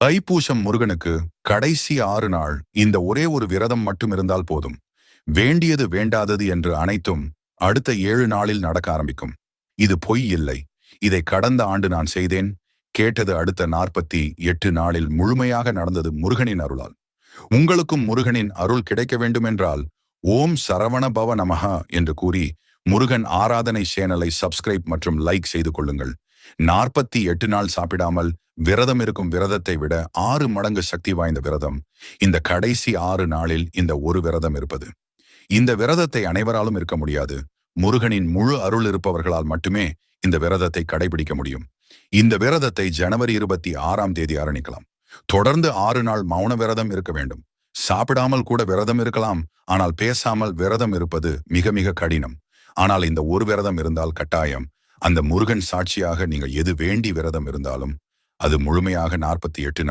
தைப்பூசம் முருகனுக்கு கடைசி 6 நாள் இந்த ஒரே ஒரு விரதம் மட்டும் இருந்தால் போதும். வேண்டியது வேண்டாதது என்று அனைத்தும் அடுத்த 7 நாளில் நடக்க ஆரம்பிக்கும். இது பொய் இல்லை. இதை கடந்த ஆண்டு நான் செய்தேன். கேட்டது அடுத்த 48 நாளில் முழுமையாக நடந்தது முருகனின் அருளால். உங்களுக்கும் முருகனின் அருள் கிடைக்க வேண்டுமென்றால் ஓம் சரவண பவ நமஹா என்று கூறி முருகன் ஆராதனை சேனலை சப்ஸ்கிரைப் மற்றும் லைக் செய்து கொள்ளுங்கள். 48 நாள் சாப்பிடாமல் விரதம் இருக்கும் விரதத்தை விட 6 மடங்கு சக்தி வாய்ந்த விரதம் இந்த கடைசி 6 நாளில் இந்த ஒரு விரதம் இருப்பது. இந்த விரதத்தை அனைவராலும் இருக்க முடியாது. முருகனின் முழு அருள் இருப்பவர்களால் மட்டுமே இந்த விரதத்தை கடைபிடிக்க முடியும். இந்த விரதத்தை ஜனவரி 26ஆம் தேதி ஆரம்பிக்கலாம். தொடர்ந்து 6 நாள் மௌன விரதம் இருக்க வேண்டும். சாப்பிடாமல் கூட விரதம் இருக்கலாம். ஆனால் பேசாமல் விரதம் இருப்பது மிக மிக கடினம். ஆனால் இந்த ஒரு விரதம் இருந்தால் கட்டாயம் அந்த முருகன் சாட்சியாக நீங்கள் எது வேண்டி விரதம் இருந்தாலும் அது முழுமையாக 48 நாள்